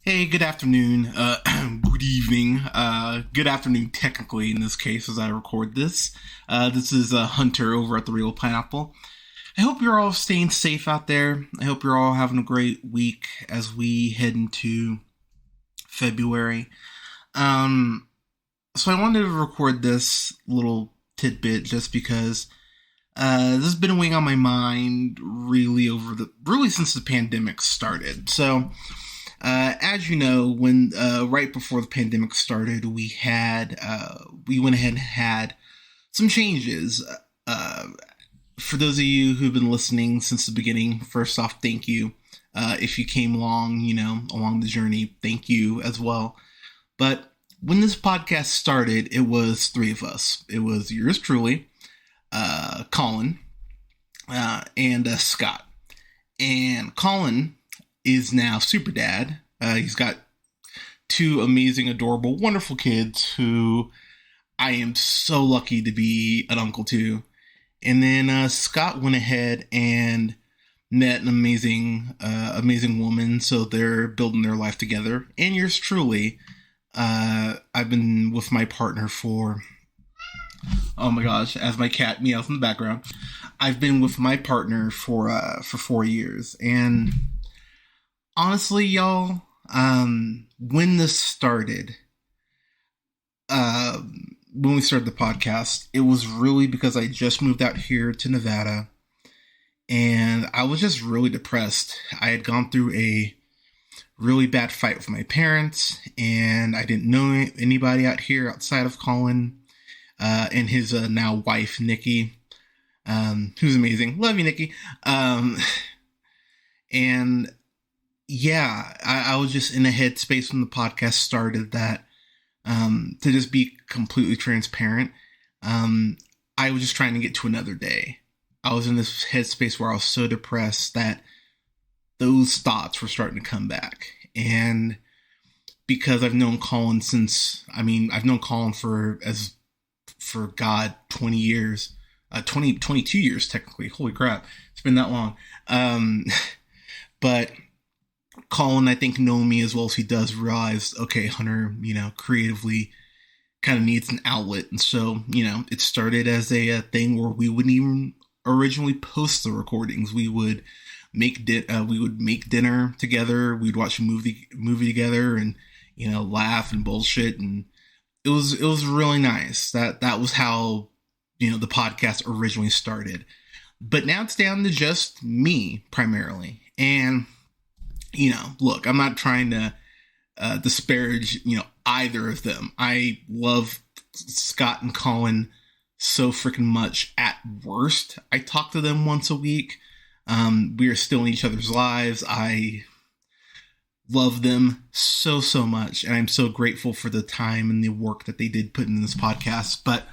Hey, good afternoon, good evening, good afternoon technically in this case as I record this. This is Hunter over at The Real Pineapple. I hope you're all staying safe out there. I hope you're all having a great week as we head into February. So I wanted to record this little tidbit just because this has been weighing on my mind really since the pandemic started. So, as you know, when right before the pandemic started, we went ahead and had some changes. For those of you who've been listening since the beginning, first off, thank you. If you came along, along the journey, thank you as well. But when this podcast started, it was three of us. It was yours truly, Colin, and Scott. And Colin is now super dad. He's got two amazing, adorable, wonderful kids who I am so lucky to be an uncle to. And then Scott went ahead and met an amazing woman. So they're building their life together. And yours truly, I've been with my partner for, oh my gosh, as my cat meows in the background, I've been with my partner for 4 years. And honestly, y'all, when this started, when we started the podcast, it was really because I just moved out here to Nevada and I was just really depressed. I had gone through a really bad fight with my parents and I didn't know anybody out here outside of Colin and his now wife, Nikki, who's amazing. Love you, Nikki. And yeah, I was just in a headspace when the podcast started that, to just be completely transparent, I was just trying to get to another day. I was in this headspace where I was so depressed that those thoughts were starting to come back. And because I've known Colin I've known Colin for 20 years, 22 years technically. Holy crap. It's been that long. But Colin, I think, knowing me as well as he does, realized, okay, Hunter, creatively kind of needs an outlet. And so, it started as a thing where we wouldn't even originally post the recordings. We would make dinner together. We'd watch a movie together and, laugh and bullshit. And it was really nice. That was how, the podcast originally started. But now it's down to just me primarily. And look, I'm not trying to disparage, either of them. I love Scott and Colin so freaking much. At worst, I talk to them once a week. We are still in each other's lives. I love them so much, and I'm so grateful for the time and the work that they did put in this podcast. But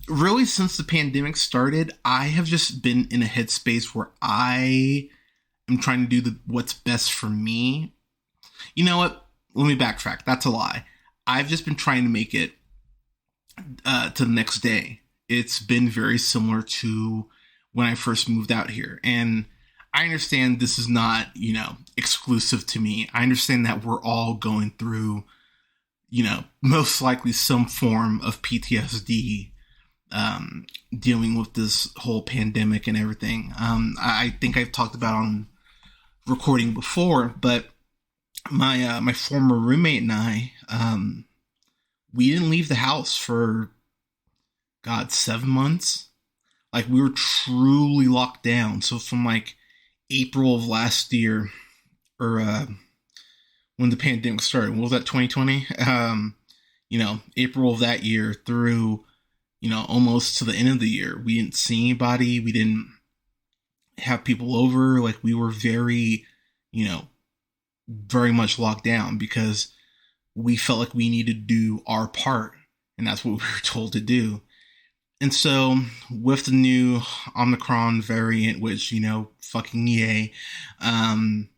really, since the pandemic started, I have just been in a headspace where I I'm trying to do what's best for me. You know what? Let me backtrack. That's a lie. I've just been trying to make it to the next day. It's been very similar to when I first moved out here. And I understand this is not, exclusive to me. I understand that we're all going through, most likely some form of PTSD, dealing with this whole pandemic and everything. I think I've talked about on recording before, but my former roommate and I, we didn't leave the house for 7 months. Like, we were truly locked down. So from April of last year, or when the pandemic started, what was that, 2020? April of that year through almost to the end of the year, we didn't see anybody. We didn't have people over. We were very, very much locked down because we felt like we needed to do our part. And that's what we were told to do. And so with the new Omicron variant, which, fucking yay, I'm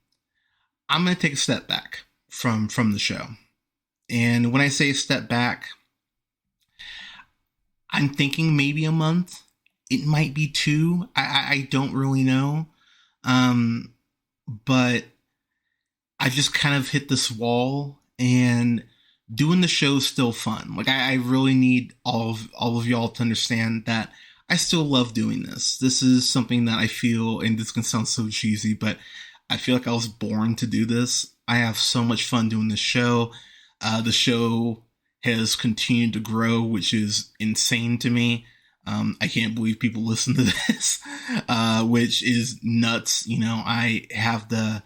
going to take a step back from the show. And when I say a step back, I'm thinking maybe a month. It might be 2. I don't really know. But I just kind of hit this wall, and doing the show is still fun. Like I really need all of y'all to understand that I still love doing this. This is something that I feel, and this can sound so cheesy, but I feel like I was born to do this. I have so much fun doing this show. The show has continued to grow, which is insane to me. I can't believe people listen to this, which is nuts. You know, I have the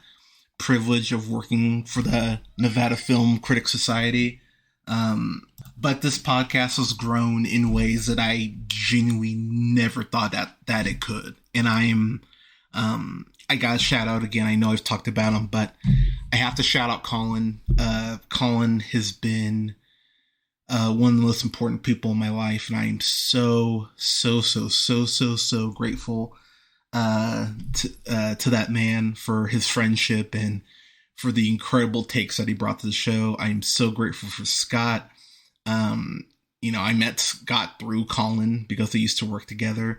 privilege of working for the Nevada Film Critics Society. But this podcast has grown in ways that I genuinely never thought that it could. And I got to shout out again. I know I've talked about him, but I have to shout out Colin. Colin has been one of the most important people in my life, and I am so grateful to that man for his friendship and for the incredible takes that he brought to the show. I am so grateful for Scott. You know, I met Scott through Colin because they used to work together,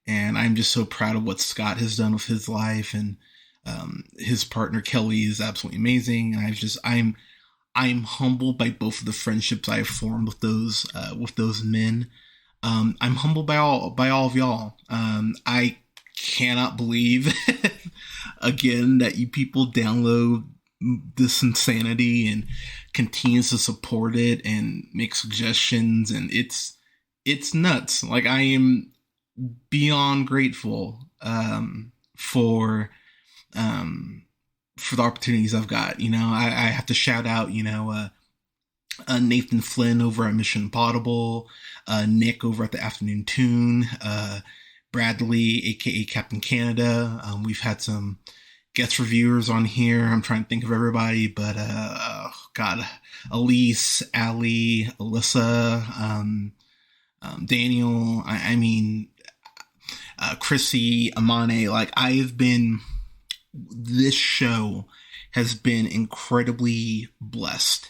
and I'm just so proud of what Scott has done with his life, and his partner Kelly is absolutely amazing. And I'm humbled by both of the friendships I have formed with those men. I'm humbled by all of y'all. I cannot believe again that you people download this insanity and continues to support it and make suggestions, and it's nuts. Like, I am beyond grateful for the opportunities I've got. You know, I have to shout out, you know, Nathan Flynn over at Mission Impossible, Nick over at the Afternoon Tune, Bradley, aka Captain Canada. We've had some guest reviewers on here. I'm trying to think of everybody, but God, Elise, Ali, Alyssa, Daniel. I mean, Chrissy, Amane. Like, this show has been incredibly blessed.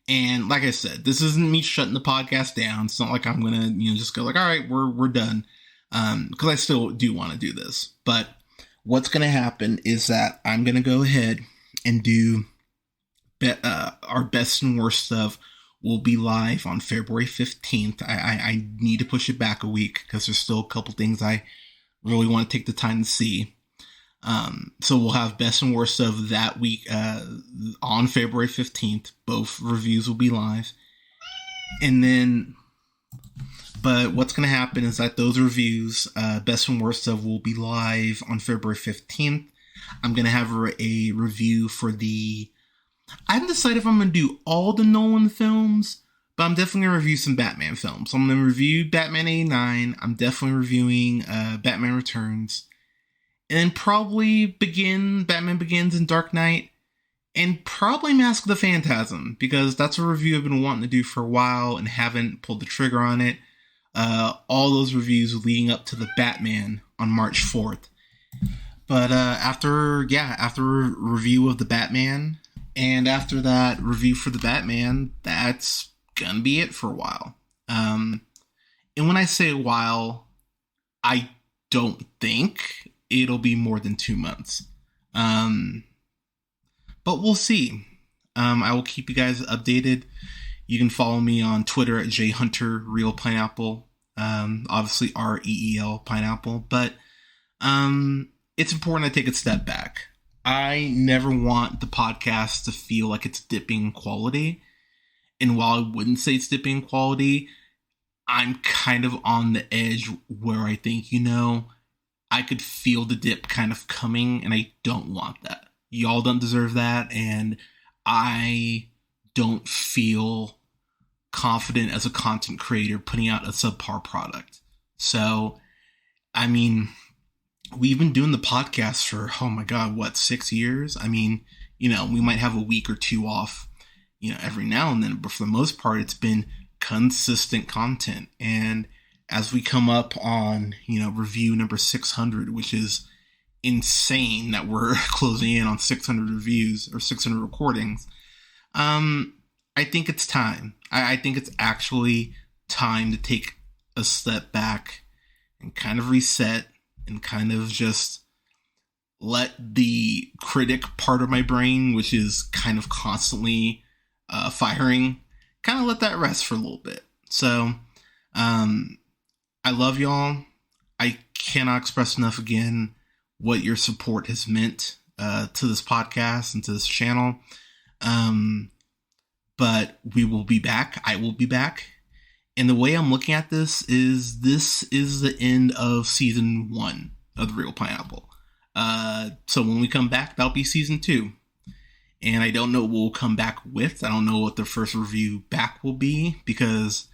And like I said, this isn't me shutting the podcast down. It's not like I'm going to, you know, just go like, all right, we're done. Because I still do want to do this. But what's going to happen is that I'm going to go ahead and do our best and worst stuff will be live on February 15th. I need to push it back a week because there's still a couple things I really want to take the time to see. So we'll have best and worst of that week on February 15th. Both reviews will be live. And then, but what's going to happen is that those reviews, best and worst of, will be live on February 15th. I'm going to have a review for I haven't decided if I'm going to do all the Nolan films, but I'm definitely going to review some Batman films. So I'm going to review Batman 89. I'm definitely reviewing Batman Returns. And then probably Batman Begins and Dark Knight, and probably Mask of the Phantasm, because that's a review I've been wanting to do for a while and haven't pulled the trigger on it. All those reviews leading up to the Batman on March 4th. But after review of the Batman, and after that review for the Batman, that's gonna be it for a while. And when I say a while, I don't think it'll be more than 2 months. But we'll see. I will keep you guys updated. You can follow me on Twitter at jhunterreelpineapple. Obviously REEL pineapple. But it's important I take a step back. I never want the podcast to feel like it's dipping in quality. And while I wouldn't say it's dipping in quality, I'm kind of on the edge where I think, you know, I could feel the dip kind of coming, and I don't want that. Y'all don't deserve that, and I don't feel confident as a content creator putting out a subpar product. So, I mean, we've been doing the podcast for, 6 years? I mean, you know, we might have a week or two off, you know, every now and then, but for the most part, it's been consistent content. And as we come up on, you know, review number 600, which is insane that we're closing in on 600 reviews or 600 recordings, I think it's time. I think it's actually time to take a step back and kind of reset and kind of just let the critic part of my brain, which is kind of constantly firing, kind of let that rest for a little bit. So, I love y'all. I cannot express enough again what your support has meant to this podcast and to this channel. But we will be back. I will be back. And the way I'm looking at this is the end of season 1 of The Real Pineapple. So when we come back, that'll be season 2. And I don't know what we'll come back with. I don't know what the first review back will be, because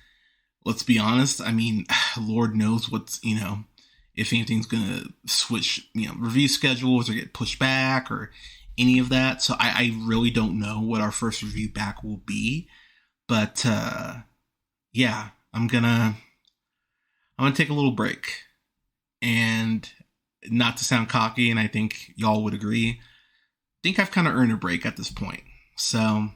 let's be honest, I mean, Lord knows what's, if anything's going to switch, review schedules or get pushed back or any of that. So I really don't know what our first review back will be. But, yeah, I'm gonna take a little break. And not to sound cocky, and I think y'all would agree, I think I've kind of earned a break at this point. So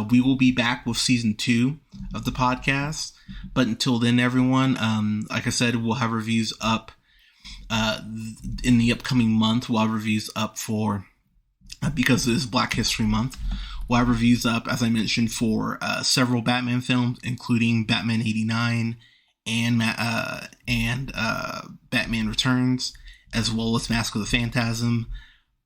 we will be back with season 2 of the podcast. But until then, everyone, like I said, we'll have reviews up in the upcoming month. We'll have reviews up for, because it is Black History Month, we'll have reviews up, as I mentioned, for several Batman films, including Batman 89 and Batman Returns, as well as Mask of the Phantasm.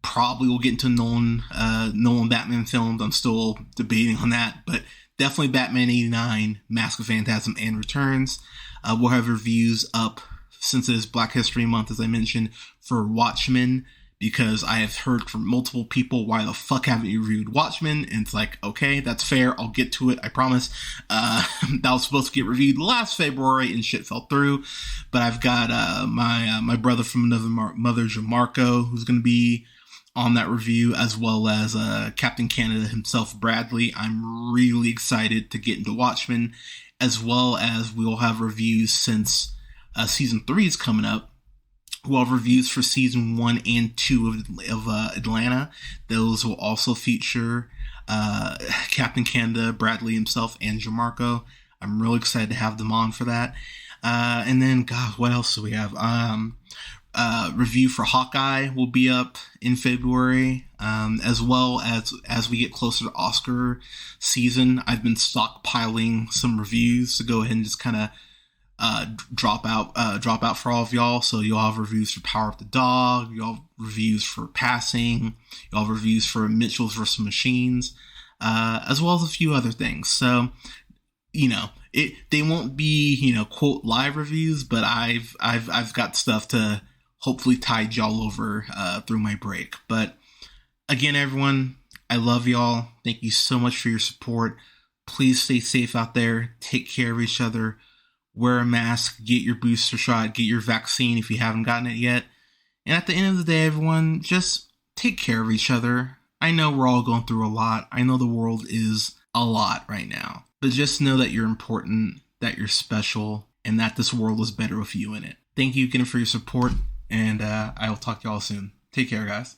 Probably we'll get into Nolan Batman films. I'm still debating on that, but definitely Batman 89, Mask of Phantasm, and Returns. We'll have reviews up, since it is Black History Month, as I mentioned, for Watchmen, because I have heard from multiple people, why the fuck haven't you reviewed Watchmen? And it's like, okay, that's fair. I'll get to it. I promise. That was supposed to get reviewed last February and shit fell through. But I've got my brother from another mother, Jamarco, who's going to be on that review, as well as Captain Canada himself, Bradley. I'm really excited to get into Watchmen, as well as we'll have reviews since season 3 is coming up. We'll have reviews for season 1 and 2 of Atlanta. Those will also feature Captain Canada, Bradley himself, and Jamarco. I'm really excited to have them on for that. And then, God, what else do we have? Review for Hawkeye will be up in February, as well as we get closer to Oscar season. I've been stockpiling some reviews to go ahead and just kind of drop out for all of y'all. So you'll have reviews for Power of the Dog, you'll have reviews for Passing, you'll have reviews for Mitchell's vs. Machines, as well as a few other things. So, they won't be, quote, live reviews, but I've got stuff to hopefully tide y'all over through my break. But again, everyone, I love y'all. Thank you so much for your support. Please stay safe out there. Take care of each other. Wear a mask. Get your booster shot. Get your vaccine if you haven't gotten it yet. And at the end of the day, everyone, just take care of each other. I know we're all going through a lot. I know the world is a lot right now. But just know that you're important, that you're special, and that this world is better with you in it. Thank you again for your support. And I will talk to y'all soon. Take care, guys.